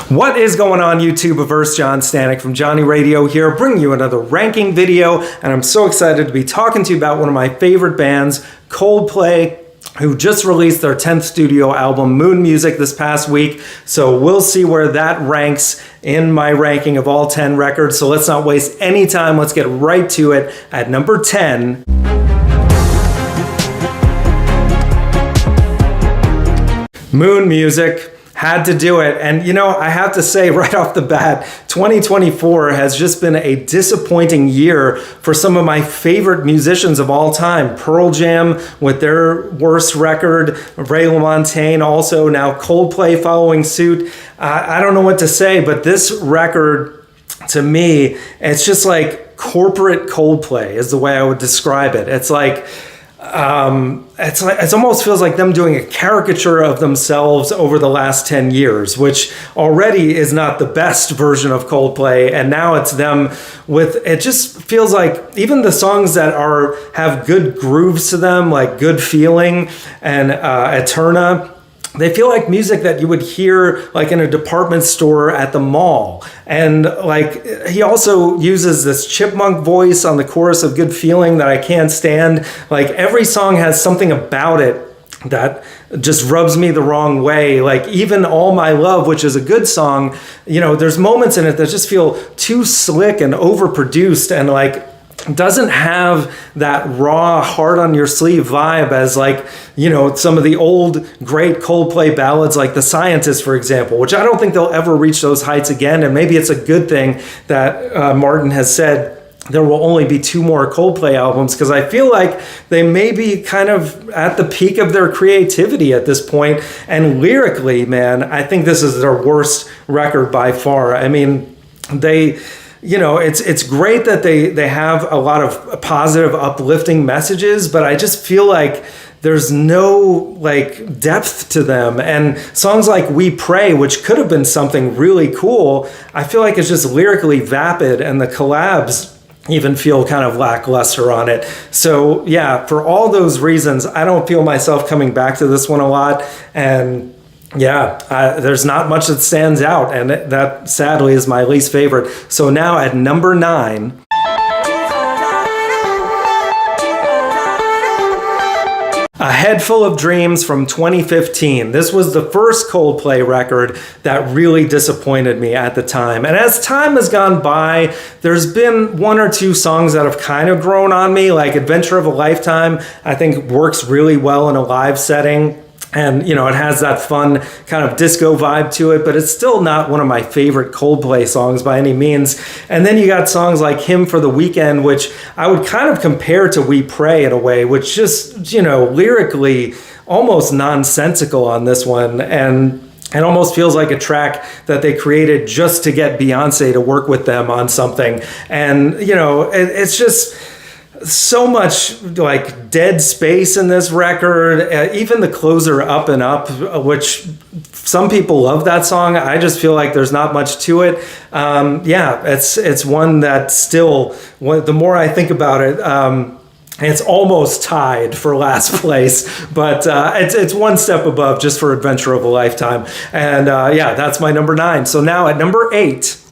What is going on, YouTubeverse? John Stanek from Johnny Radio here, bringing you another ranking video, and I'm so excited to be talking to you about one of my favorite bands, Coldplay, who just released their 10th studio album, Moon Music, this past week. So we'll see where that ranks in my ranking of all 10 records. So let's not waste any time. Let's get right to it. At number 10, Moon Music. Had to do it. And you know, I have to say right off the bat, 2024 has just been a disappointing year for some of my favorite musicians of all time. Pearl Jam with their worst record, Ray LaMontagne also, now Coldplay following suit. I don't know what to say, but this record, to me, it's just like corporate Coldplay is the way I would describe it. It's like, it almost feels like them doing a caricature of themselves over the last 10 years, which already is not the best version of Coldplay. And now it's them with, it just feels like even the songs that have good grooves to them, like Good Feeling and Eterna, they feel like music that you would hear like in a department store at the mall. And like he also uses this chipmunk voice on the chorus of Good Feeling that I can't stand. Like every song has something about it that just rubs me the wrong way. Like even All My Love, which is a good song, you know, there's moments in it that just feel too slick and overproduced and like doesn't have that raw, heart on your sleeve vibe as like, you know, some of the old great Coldplay ballads like The Scientist, for example, which I don't think they'll ever reach those heights again. And maybe it's a good thing that Martin has said there will only be 2 more Coldplay albums, because I feel like they may be kind of at the peak of their creativity at this point. And lyrically, man, I think this is their worst record by far. I mean, you know, it's great that they have a lot of positive, uplifting messages, but I just feel like there's no like depth to them. And songs like We Pray, which could have been something really cool, I feel like it's just lyrically vapid, and the collabs even feel kind of lackluster on it. So yeah, for all those reasons, I don't feel myself coming back to this one a lot. And yeah, there's not much that stands out, and that sadly is my least favorite. So now at number 9, A Head Full of Dreams from 2015. This was the first Coldplay record that really disappointed me at the time. And as time has gone by, there's been 1 or 2 songs that have kind of grown on me, like Adventure of a Lifetime, I think works really well in a live setting. And, you know, it has that fun kind of disco vibe to it, but it's still not one of my favorite Coldplay songs by any means. And then you got songs like Hymn for the Weekend, which I would kind of compare to We Pray in a way, which just, you know, lyrically almost nonsensical on this one. And it almost feels like a track that they created just to get Beyonce to work with them on something. And, you know, it's just so much like dead space in this record. Even the closer, Up and Up, which some people love that song, I just feel like there's not much to it. Yeah, it's one that still, the more I think about it, it's almost tied for last place, but it's 1 step above just for Adventure of a Lifetime. And yeah, that's my number 9. So now at number 8,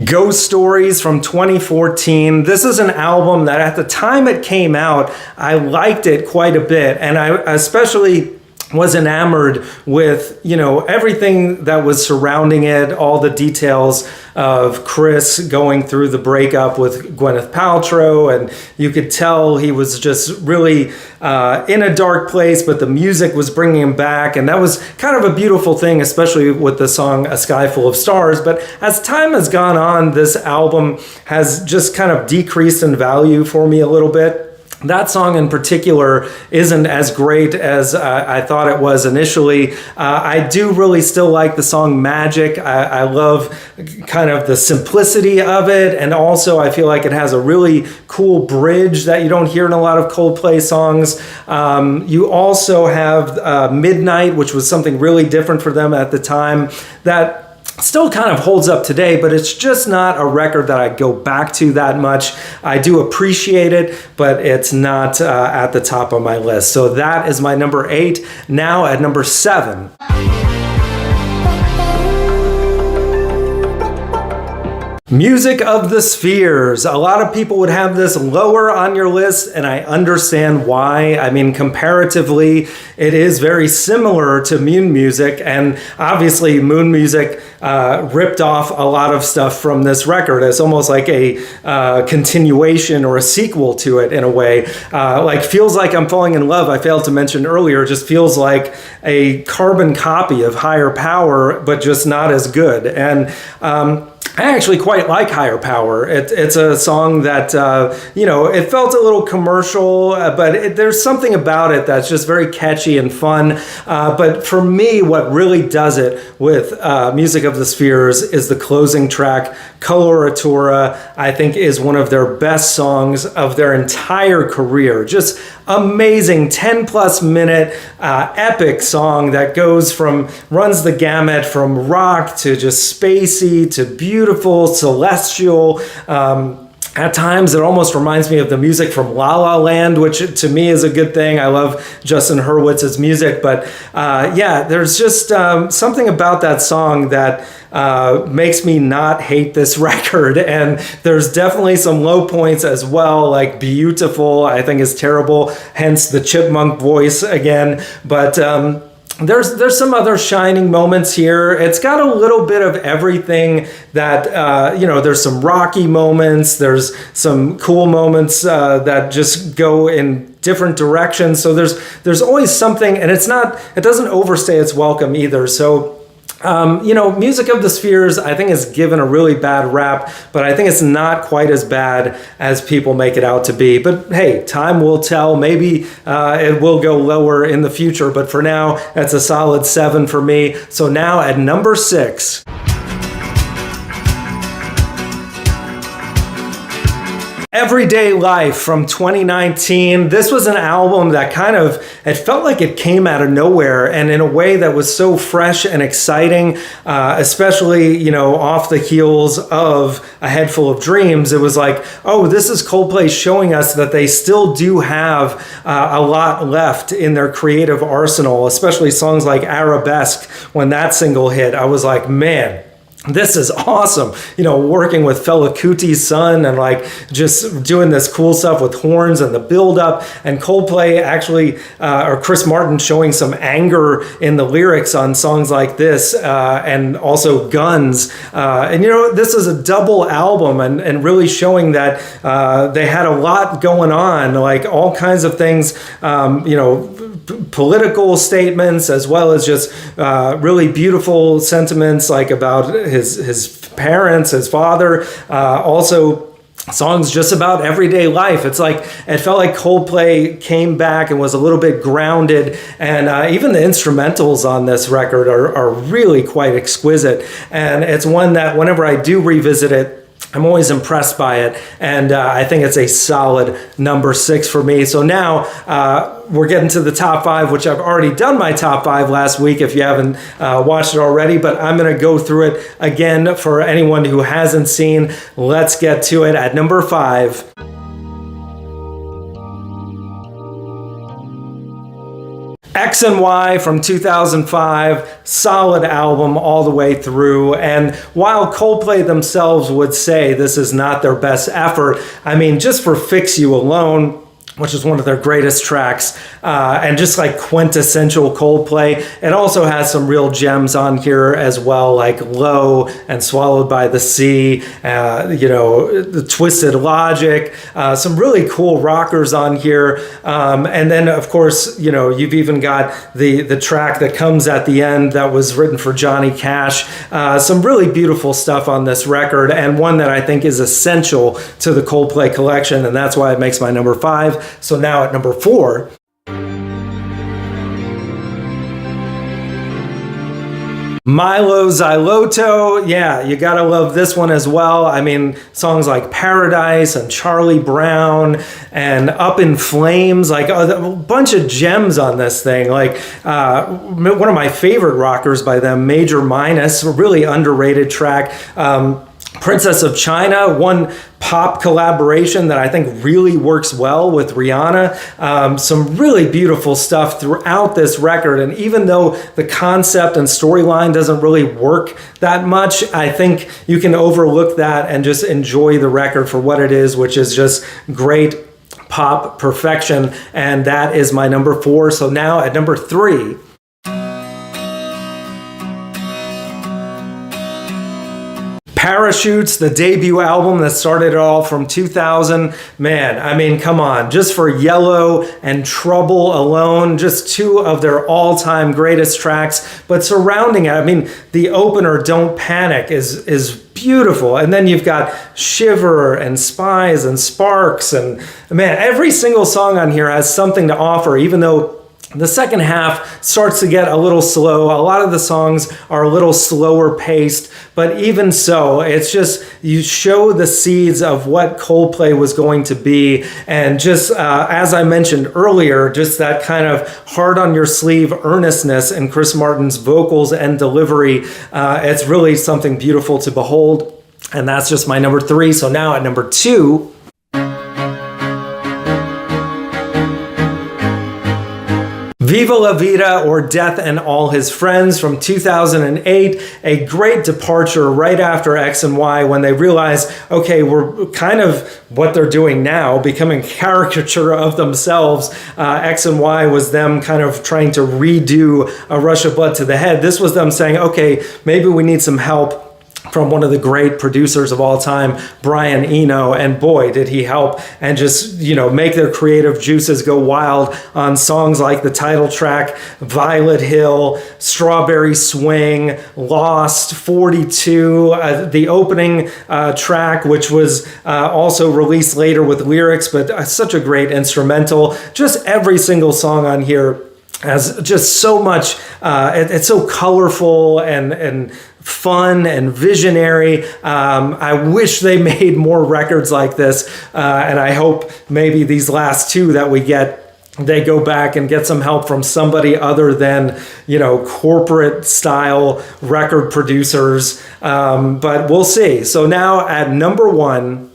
Ghost Stories from 2014. This is an album that at the time it came out, I liked it quite a bit. And I especially was enamored with, you know, everything that was surrounding it, all the details of Chris going through the breakup with Gwyneth Paltrow, and you could tell he was just really in a dark place, but the music was bringing him back, and that was kind of a beautiful thing, especially with the song A Sky Full of Stars. But as time has gone on, this album has just kind of decreased in value for me a little bit. That song in particular isn't as great as I thought it was initially. I do really still like the song Magic. I love kind of the simplicity of it, and also I feel like it has a really cool bridge that you don't hear in a lot of Coldplay songs. You also have Midnight, which was something really different for them at the time, that still kind of holds up today, but it's just not a record that I go back to that much. I do appreciate it, but it's not at the top of my list. So that is my number 8. Now at number 7. Music of the Spheres. A lot of people would have this lower on your list, and I understand why. I mean, comparatively, it is very similar to Moon Music, and obviously Moon Music ripped off a lot of stuff from this record. It's almost like a continuation or a sequel to it in a way. Like Feels Like I'm Falling in Love, I failed to mention earlier, just feels like a carbon copy of Higher Power, but just not as good. And I actually quite like Higher Power. It's a song that, it felt a little commercial, but there's something about it that's just very catchy and fun. But for me, what really does it with Music of the Spheres is the closing track, Coloratura. I think is one of their best songs of their entire career. Just amazing 10 plus minute epic song that runs the gamut from rock to just spacey to beautiful, celestial. At times, it almost reminds me of the music from La La Land, which to me is a good thing. I love Justin Hurwitz's music, but there's just something about that song that makes me not hate this record. And there's definitely some low points as well, like Beautiful, I think is terrible, hence the chipmunk voice again. But there's some other shining moments here. It's got a little bit of everything that, there's some rocky moments, there's some cool moments that just go in different directions. So there's always something, and it doesn't overstay its welcome either. So Music of the Spheres, I think, is given a really bad rap, but I think it's not quite as bad as people make it out to be. But hey, time will tell. Maybe it will go lower in the future, but for now, that's a solid 7 for me. So now at number 6. Everyday Life from 2019. This was an album that it felt like it came out of nowhere, and in a way that was so fresh and exciting, especially, off the heels of A Head Full of Dreams. It was like, oh, this is Coldplay showing us that they still do have a lot left in their creative arsenal, especially songs like Arabesque. When that single hit, I was like, man, this is awesome. Working with Fela Kuti's son and just doing this cool stuff with horns and the build up, and Coldplay actually, or Chris Martin showing some anger in the lyrics on songs like this, and also Guns. This is a double album and really showing that they had a lot going on, like all kinds of things, political statements, as well as just really beautiful sentiments like about his parents, his father, also songs just about everyday life. It felt like Coldplay came back and was a little bit grounded, and even the instrumentals on this record are really quite exquisite. And it's one that whenever I do revisit it, I'm always impressed by it, and I think it's a solid number 6 for me. So now we're getting to the top 5, which I've already done my top 5 last week if you haven't watched it already, but I'm going to go through it again for anyone who hasn't seen. Let's get to it. At number 5. X and Y from 2005, solid album all the way through. And while Coldplay themselves would say this is not their best effort, I mean, just for Fix You alone, which is one of their greatest tracks, and just like quintessential Coldplay. It also has some real gems on here as well, like Low and Swallowed by the Sea, the Twisted Logic, some really cool rockers on here. And then, of course, you've even got the track that comes at the end that was written for Johnny Cash. Some really beautiful stuff on this record, and one that I think is essential to the Coldplay collection, and that's why it makes my number 5. So now at number 4. Milo Xyloto, yeah, you gotta love this one as well. I mean, songs like Paradise and Charlie Brown and Up in Flames, like a bunch of gems on this thing. Like one of my favorite rockers by them, Major Minus, a really underrated track. Princess of China, one pop collaboration that I think really works well with Rihanna. Some really beautiful stuff throughout this record. And even though the concept and storyline doesn't really work that much, I think you can overlook that and just enjoy the record for what it is, which is just great pop perfection. And that is my number 4. So now at number 3, Parachutes, the debut album that started it all from 2000. Man, I mean, come on. Just for Yellow and Trouble alone, just 2 of their all-time greatest tracks. But surrounding it, I mean, the opener, Don't Panic, is beautiful. And then you've got Shiver and Spies and Sparks. And man, every single song on here has something to offer, even though the second half starts to get a little slow. A lot of the songs are a little slower paced, but even so, it's just, you show the seeds of what Coldplay was going to be. And just as I mentioned earlier, just that kind of hard on your sleeve earnestness in Chris Martin's vocals and delivery. It's really something beautiful to behold. And that's just my number 3. So now at number 2, Viva La Vida, or Death and All His Friends from 2008, a great departure right after X and Y when they realized, okay, we're kind of what they're doing now, becoming a caricature of themselves. X and Y was them kind of trying to redo A Rush of Blood to the Head. This was them saying, okay, maybe we need some help from one of the great producers of all time, Brian Eno, and boy, did he help and just, make their creative juices go wild on songs like the title track, Violet Hill, Strawberry Swing, Lost, 42, the opening track, which was also released later with lyrics, but such a great instrumental. Just every single song on here has just so much, it's so colorful and fun and visionary. I wish they made more records like this, and I hope maybe these last 2 that we get, they go back and get some help from somebody other than, corporate style record producers. But we'll see. So now at number 1,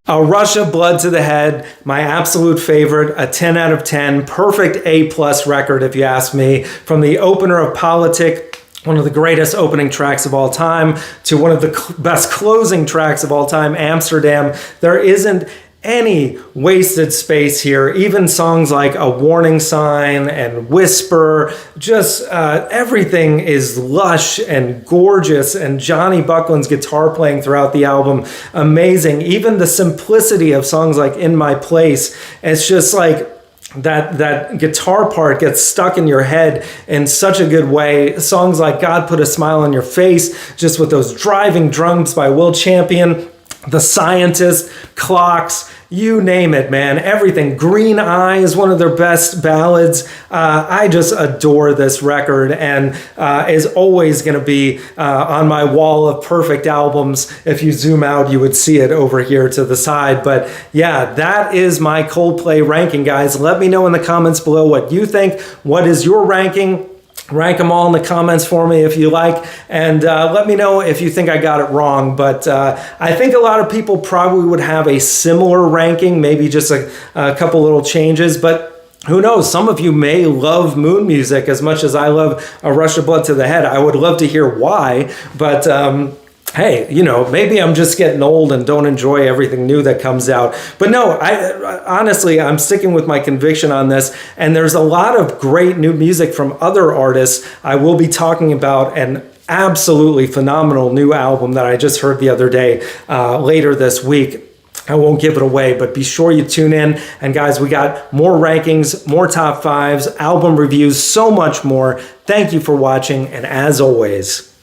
A Rush of Blood to the Head, my absolute favorite, a 10 out of 10, perfect A+ record if you ask me. From the opener of Politic, one of the greatest opening tracks of all time, to one of the best closing tracks of all time, Amsterdam. There isn't any wasted space here. Even songs like A Warning Sign and Whisper, just everything is lush and gorgeous, and Johnny Buckland's guitar playing throughout the album, amazing. Even the simplicity of songs like In My Place, it's just like that guitar part gets stuck in your head in such a good way. Songs like God Put a Smile on Your Face, just with those driving drums by Will Champion, The Scientist, Clocks, you name it, man. Everything. Green Eye is one of their best ballads. I just adore this record, and is always going to be on my wall of perfect albums. If you zoom out, you would see it over here to the side. But yeah, that is my Coldplay ranking, guys. Let me know in the comments below what you think. What is your ranking? Rank them all in the comments for me if you like, and let me know if you think I got it wrong. But I think a lot of people probably would have a similar ranking, maybe just a couple little changes, but who knows? Some of you may love Moon Music as much as I love A Rush of Blood to the Head. I would love to hear why, but hey, maybe I'm just getting old and don't enjoy everything new that comes out. But no, honestly, I'm sticking with my conviction on this. And there's a lot of great new music from other artists. I will be talking about an absolutely phenomenal new album that I just heard the other day, later this week. I won't give it away, but be sure you tune in. And guys, we got more rankings, more top 5s, album reviews, so much more. Thank you for watching. And as always,